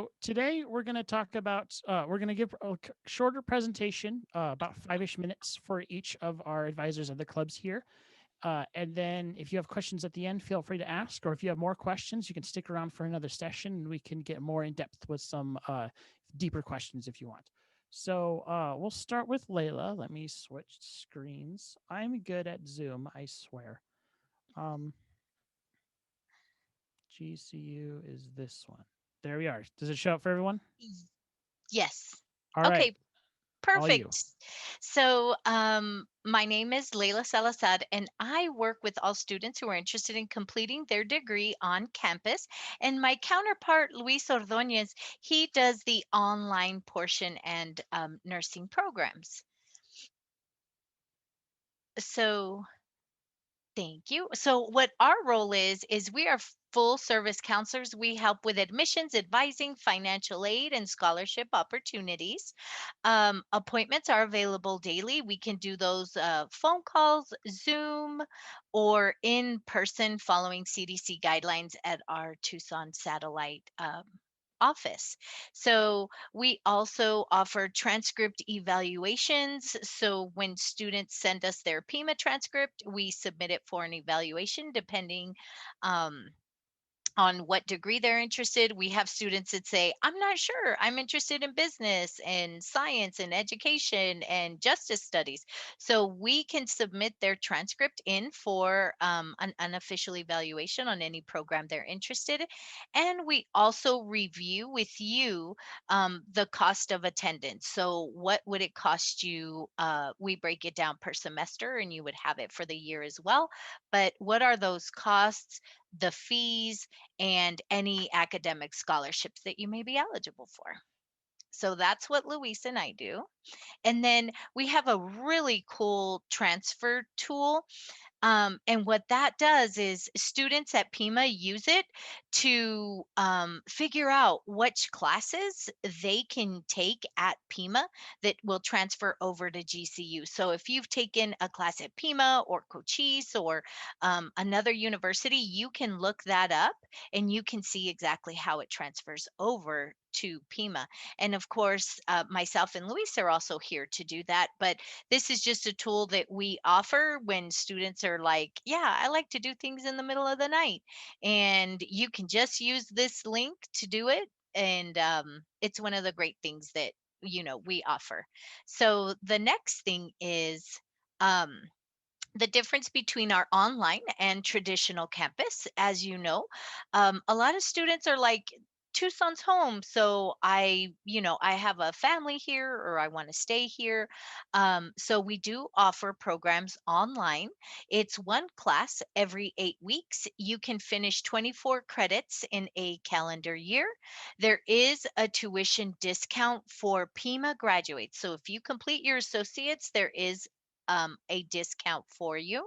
So today we're going to talk about, we're going to give a shorter presentation, about 5-ish minutes for each of our advisors of the clubs here. And then if you have questions at the end, feel free to ask, or if you have more questions, you can stick around for another session and we can get more in depth with some deeper questions if you want. So we'll start with Layla. Let me switch screens. I'm good at Zoom, I swear. Um, GCU is this one. There we are. Does it show up for everyone? Y- Yes. All right, Okay, all you. perfect. So, my name is Leila Salazar, and I work with all students who are interested in completing their degree on campus. And my counterpart, Luis Ordonez, he does the online portion and nursing programs. So, thank you. So, what our role is we are full service counselors. We help with admissions, advising, financial aid, and scholarship opportunities. Appointments are available daily. We can do those phone calls, Zoom, or in person following CDC guidelines at our Tucson satellite. Office. So we also offer transcript evaluations. So when students send us their PIMA transcript, we submit it for an evaluation depending um, on what degree they're interested. We have students that say, I'm not sure. I'm interested in business and science and education and justice studies. So we can submit their transcript in for an unofficial evaluation on any program they're interested in. And we also review with you the cost of attendance. So what would it cost you? We break it down per semester and you would have it for the year as well. But what are those costs, the fees, and any academic scholarships that you may be eligible for? So that's what Luis and I do. And then we have a really cool transfer tool, and what that does is students at PIMA use it to figure out which classes they can take at PIMA that will transfer over to GCU. So if you've taken a class at PIMA or Cochise or another university, you can look that up and you can see exactly how it transfers over to PIMA. And of course, myself and Luis are also here to do that. But this is just a tool that we offer when students are like, yeah, I like to do things in the middle of the night. And you can just use this link to do it. And it's one of the great things that, we offer. So the next thing is, um, the difference between our online and traditional campus. As you know, a lot of students are like, Tucson's home, so I have a family here, or I want to stay here. So we do offer programs online. It's one class every 8 weeks. You can finish 24 credits in a calendar year. There is a tuition discount for PIMA graduates. So if you complete your associates, there is a discount for you.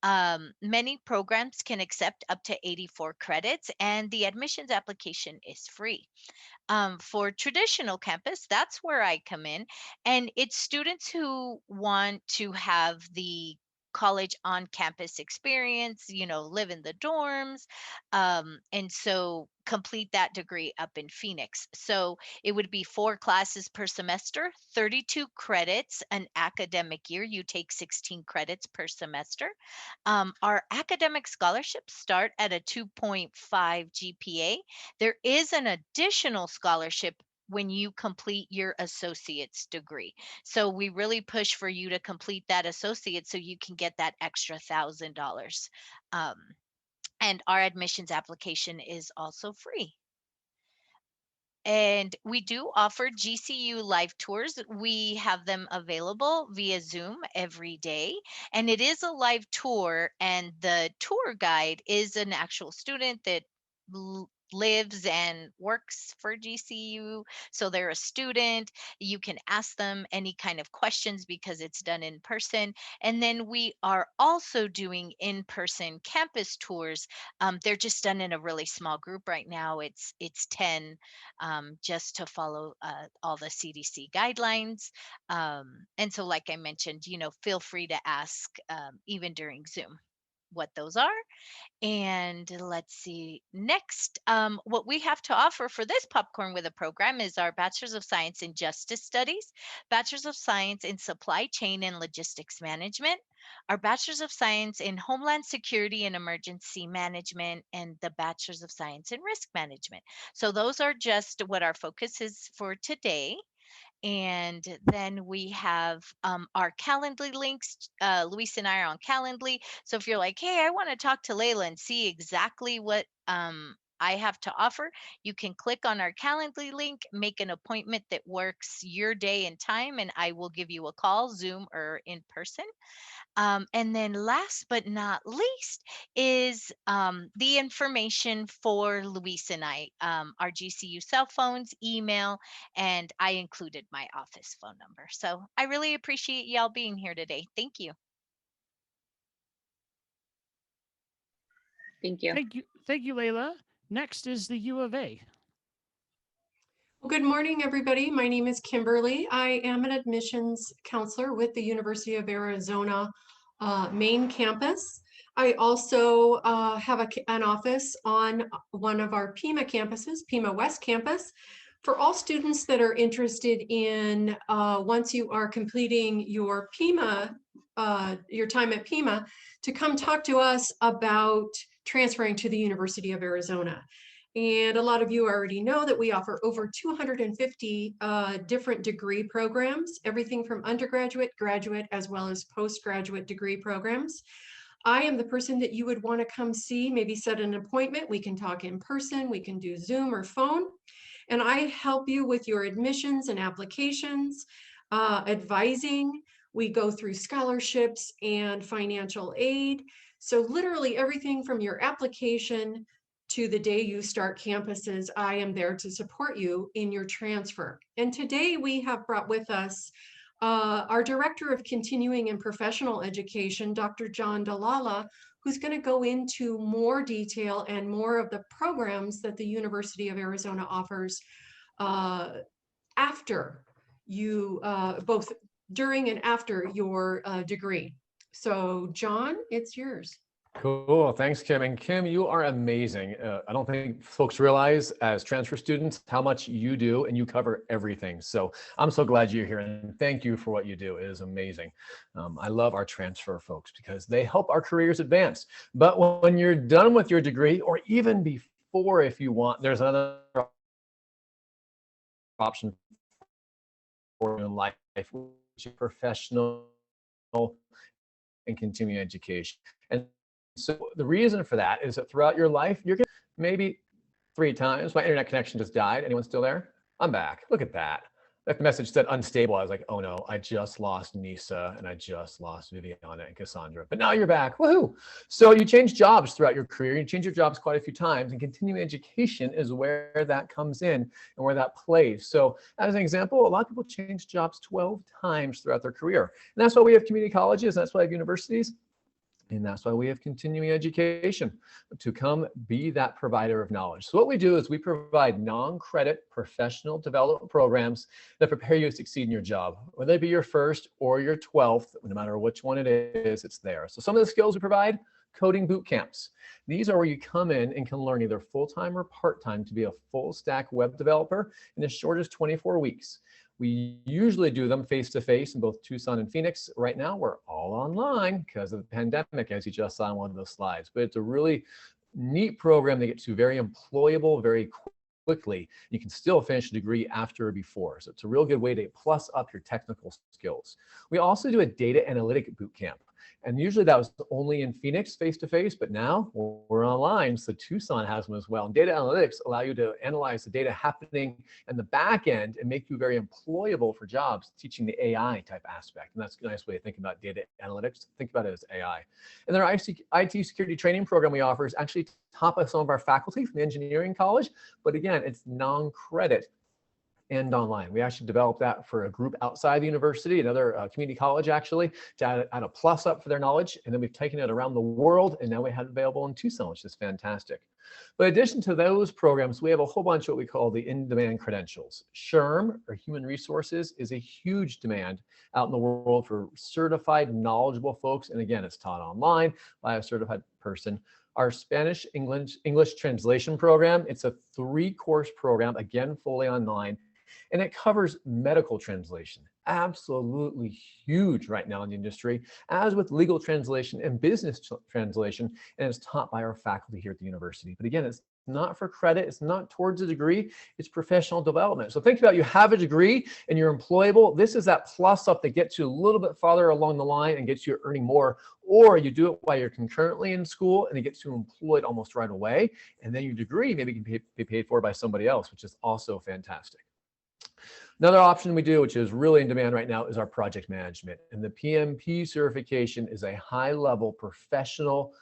Many programs can accept up to 84 credits, and the admissions application is free. For traditional campus, that's where I come in, and it's students who want to have the college on campus experience, live in the dorms, and so complete that degree up in Phoenix. So it would be 4 classes per semester, 32 credits an academic year. You take 16 credits per semester. Our academic scholarships start at a 2.5 GPA. There is an additional scholarship when you complete your associate's degree. So we really push for you to complete that associate so you can get that extra $1,000. Um, and our admissions application is also free. And we do offer GCU live tours. We have them available via Zoom every day. And it is a live tour, and the tour guide is an actual student that lives and works for GCU. So they're a student. You can ask them any kind of questions because it's done in person. And then we are also doing in person campus tours. They're just done in a really small group right now. It's 10, just to follow all the CDC guidelines. And so, like I mentioned, feel free to ask even during Zoom. what those are. And let's see, next, what we have to offer for this Popcorn with a Program is our Bachelor's of Science in Justice Studies, Bachelor's of Science in Supply Chain and Logistics Management, our Bachelor's of Science in Homeland Security and Emergency Management, and the Bachelor's of Science in Risk Management. So those are just what our focus is for today. And then we have our Calendly links. Luis and I are on Calendly. So if you're like, hey, I want to talk to Layla and see exactly what I have to offer, you can click on our Calendly link, make an appointment that works your day and time, and I will give you a call, Zoom or in person. And then last but not least is the information for Luis and I, our GCU cell phones, email, and I included my office phone number. So I really appreciate y'all being here today. Thank you. Thank you. Thank you, Layla. Next is the U of A. Well, good morning, everybody. My name is Kimberly. I am an admissions counselor with the University of Arizona main campus. I also have an office on one of our Pima campuses, Pima West Campus, for all students that are interested in, once you are completing your Pima, your time at Pima, to come talk to us about transferring to the University of Arizona. And a lot of you already know that we offer over 250 different degree programs, everything from undergraduate, graduate, as well as postgraduate degree programs. I am the person that you would want to come see, maybe set an appointment. We can talk in person, we can do Zoom or phone. And I help you with your admissions and applications, advising. We go through scholarships and financial aid. So literally everything from your application to the day you start campuses, I am there to support you in your transfer. And today we have brought with us our Director of Continuing and Professional Education, Dr. John Dalala, who's going to go into more detail and more of the programs that the University of Arizona offers after you, both during and after your degree. So John, it's yours. Cool. Thanks, Kim. And Kim, you are amazing. I don't think folks realize as transfer students how much you do, and you cover everything. So I'm so glad you're here, and thank you for what you do. It is amazing. I love our transfer folks because they help our careers advance. But when you're done with your degree, or even before, if you want, there's another option for you in life, which is professional and continuing education. And so the reason for that is that throughout your life, you're going to maybe 3 times. My internet connection just died. Anyone still there? I'm back. Look at that. If the message said unstable, I was like, oh no, I just lost Nisa and I just lost Viviana and Cassandra. But now you're back. Woohoo. So you change jobs throughout your career. You change your jobs quite a few times, and continuing education is where that comes in and where that plays. So as an example, a lot of people change jobs 12 times throughout their career. And that's why we have community colleges. That's why we have universities. And that's why we have continuing education, to come be that provider of knowledge. So what we do is we provide non-credit professional development programs that prepare you to succeed in your job, whether it be your first or your 12th, no matter which one it is, it's there. So some of the skills we provide: coding boot camps. These are where you come in and can learn either full-time or part-time to be a full stack web developer in as short as 24 weeks. We usually do them face-to-face in both Tucson and Phoenix. Right now, we're all online because of the pandemic, as you just saw in one of those slides. But it's a really neat program that gets you very employable very quickly. You can still finish a degree after or before. So it's a real good way to plus up your technical skills. We also do a data analytic boot camp. And usually that was only in Phoenix face-to-face, but now we're online, so Tucson has them as well. And data analytics allow you to analyze the data happening in the back end and make you very employable for jobs, teaching the AI type aspect. And that's a nice way to think about data analytics. Think about it as AI. And then our IT security training program we offer is actually taught by some of our faculty from the engineering college, but again, it's non-credit and online. We actually developed that for a group outside the university, another community college actually, to add a plus up for their knowledge. And then we've taken it around the world, and now we have it available in Tucson, which is fantastic. But in addition to those programs, we have a whole bunch of what we call the in-demand credentials. SHRM, or Human Resources, is a huge demand out in the world for certified, knowledgeable folks. And again, it's taught online by a certified person. Our Spanish English translation program, it's a 3-course program, again, fully online, and it covers medical translation. Absolutely huge right now in the industry, as with legal translation and business translation, and it's taught by our faculty here at the university. But again, it's not for credit, it's not towards a degree, it's professional development. So think about, you have a degree and you're employable. This is that plus up that gets you a little bit farther along the line and gets you earning more, or you do it while you're concurrently in school and it gets you employed almost right away, and then your degree maybe can be paid for by somebody else, which is also fantastic. Another option we do, which is really in demand right now, is our project management. And the PMP certification is a high-level professional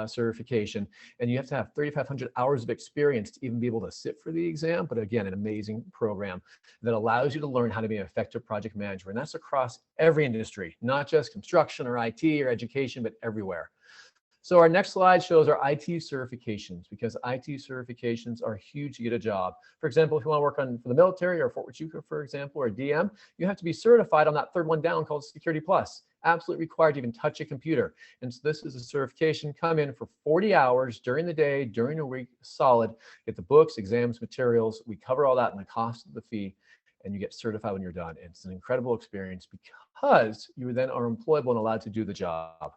certification, and you have to have 3,500 hours of experience to even be able to sit for the exam. But again, an amazing program that allows you to learn how to be an effective project manager. And that's across every industry, not just construction or IT or education, but everywhere. So our next slide shows our IT certifications, because IT certifications are huge to get a job. For example, if you want to work for the military or Fort Huachuca, for example, or DM, you have to be certified on that third one down called Security Plus. Absolutely required to even touch a computer. And so this is a certification. Come in for 40 hours during the day, during a week, solid. Get the books, exams, materials. We cover all that in the cost of the fee, and you get certified when you're done. And it's an incredible experience because you then are employable and allowed to do the job.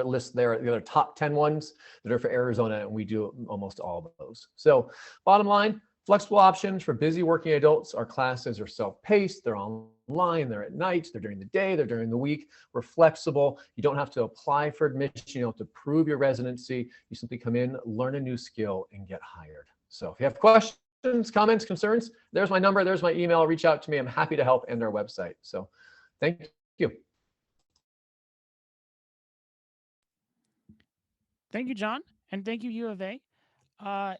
List there the other top 10 ones that are for Arizona, and we do almost all of those. So bottom line, flexible options for busy working adults. Our classes are self-paced, they're online, they're at night, they're during the day, they're during the week. We're flexible. You don't have to apply for admission, you don't have to prove your residency. You simply come in, learn a new skill, and get hired. So if you have questions, comments, concerns, there's my number, there's my email, reach out to me. I'm happy to help, and our website. So thank you. Thank you, John, and thank you, U of A.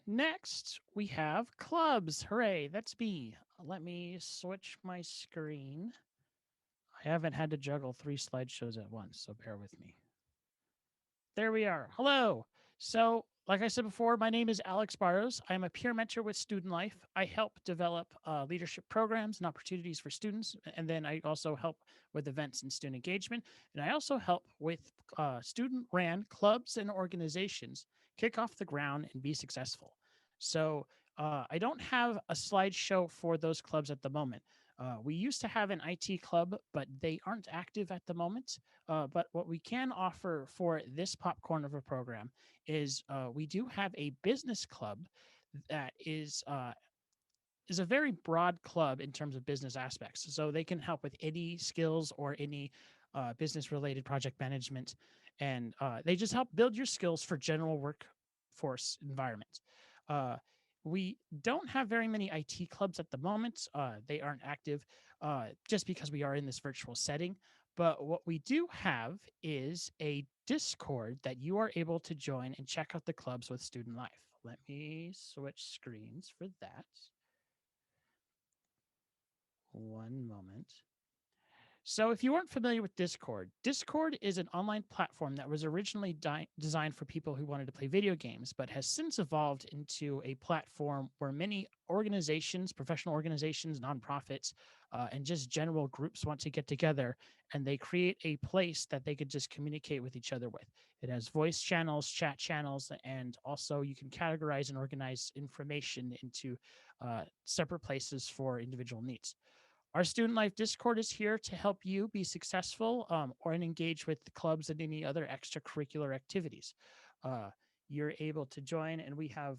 Next, we have clubs. Hooray, that's me. Let me switch my screen. I haven't had to juggle 3 slideshows at once, so bear with me. There we are. Hello. So, like I said before, my name is Alex Barrows. I'm a peer mentor with Student Life. I help develop leadership programs and opportunities for students, and then I also help with events and student engagement. And I also help with student-ran clubs and organizations kick off the ground and be successful. So I don't have a slideshow for those clubs at the moment. We used to have an IT club, but they aren't active at the moment. But what we can offer for this popcorn of a program is we do have a business club that is a very broad club in terms of business aspects. So they can help with any skills or any business related project management. And they just help build your skills for general workforce environment. We don't have very many IT clubs at the moment. They aren't active just because we are in this virtual setting. But what we do have is a Discord that you are able to join and check out the clubs with Student Life. Let me switch screens for that. One moment. So if you weren't familiar with Discord, Discord is an online platform that was originally designed for people who wanted to play video games, but has since evolved into a platform where many organizations, professional organizations, nonprofits, and just general groups want to get together, and they create a place that they could just communicate with each other with. It has voice channels, chat channels, and also you can categorize and organize information into separate places for individual needs. Our Student Life Discord is here to help you be successful or engage with the clubs and any other extracurricular activities. You're able to join, and we have,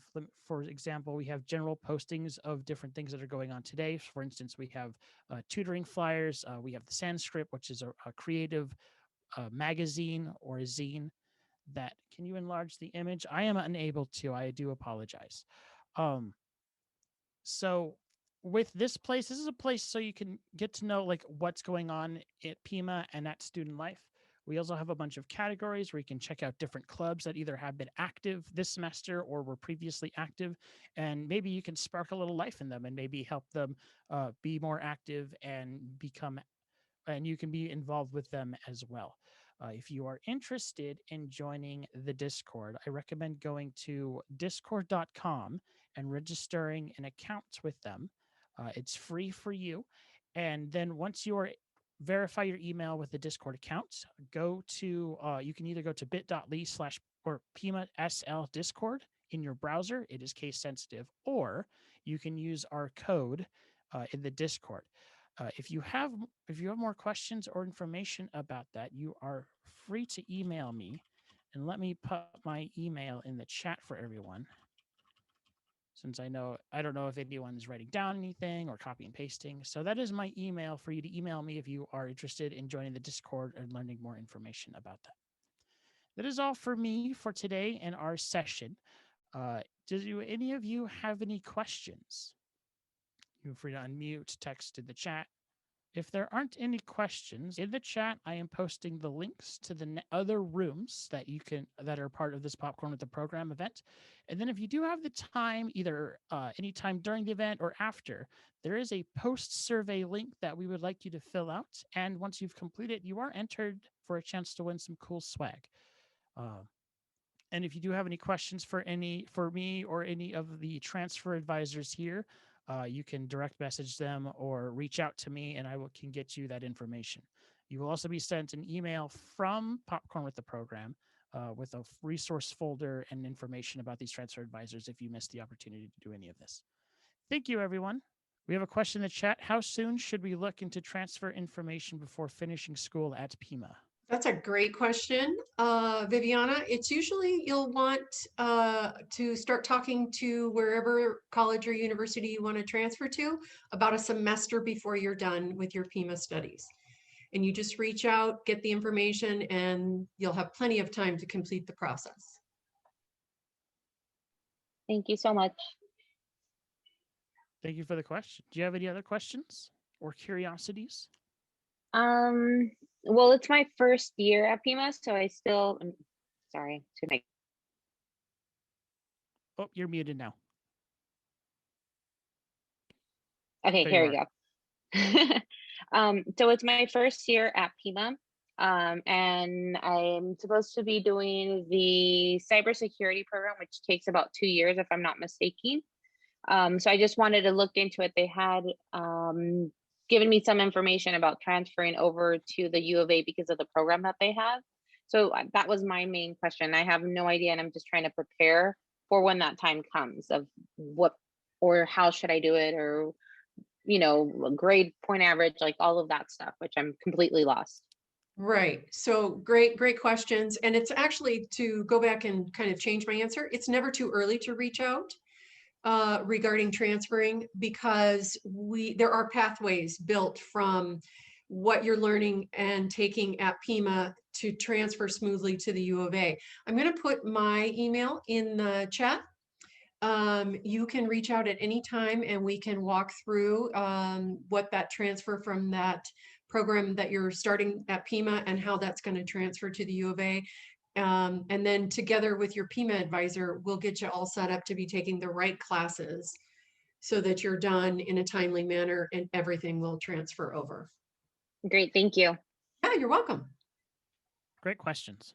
for example, we have general postings of different things that are going on today. For instance, we have tutoring flyers. We have the Sanskrit, which is a creative magazine or a zine that, can you enlarge the image? I am unable to, I do apologize. So with this place, this is a place so you can get to know like what's going on at Pima and at Student Life. We also have a bunch of categories where you can check out different clubs that either have been active this semester or were previously active, and maybe you can spark a little life in them and maybe help them be more active and become, and you can be involved with them as well. If you are interested in joining the Discord, I recommend going to discord.com and registering an account with them. It's free for you. And then once you are verify your email with the Discord account, go to you can either go to bit.ly/ or Pima SL Discord in your browser. It is case sensitive, or you can use our code in the Discord. If you have more questions or information about that, you are free to email me, and let me put my email in the chat for everyone. Since I don't know if anyone's writing down anything or copy and pasting. So that is my email for you to email me if you are interested in joining the Discord and learning more information about that. That is all for me for today in our session. Do any of you have any questions? Feel free to unmute, text in the chat. If there aren't any questions in the chat, I am posting the links to the other rooms that are part of this Popcorn with the Program event. And then if you do have the time, either anytime during the event or after, there is a post-survey link that we would like you to fill out. And once you've completed, you are entered for a chance to win some cool swag. And if you do have any questions for me or any of the transfer advisors here, you can direct message them or reach out to me, and can get you that information. You will also be sent an email from Popcorn with the Program with a resource folder and information about these transfer advisors if you missed the opportunity to do any of this. Thank you, everyone. We have a question in the chat. How soon should we look into transfer information before finishing school at Pima? That's a great question, Viviana. It's usually you'll want to start talking to wherever college or university you want to transfer to about a semester before you're done with your Pima studies. And you just reach out, get the information, and you'll have plenty of time to complete the process. Thank you so much. Thank you for the question. Do you have any other questions or curiosities? Well, it's my first year at Pima, so I still, sorry. Oh, you're muted now. Okay, There here you we go. So it's my first year at Pima, and I'm supposed to be doing the cybersecurity program, which takes about 2 years, if I'm not mistaken. So I just wanted to look into it. They had given me some information about transferring over to the U of A because of the program that they have. So that was my main question. I have no idea, and I'm just trying to prepare for when that time comes of what or how should I do it, or grade, point average, like all of that stuff, which I'm completely lost. Right. So great questions. And it's actually, to go back and kind of change my answer, it's never too early to reach out regarding transferring, because there are pathways built from what you're learning and taking at Pima to transfer smoothly to the U of A. I'm going to put my email in the chat. You can reach out at any time and we can walk through what that transfer from that program that you're starting at Pima and how that's going to transfer to the U of A. And then together with your Pima advisor, we'll get you all set up to be taking the right classes so that you're done in a timely manner and everything will transfer over. Great, thank you. Yeah, you're welcome. Great questions.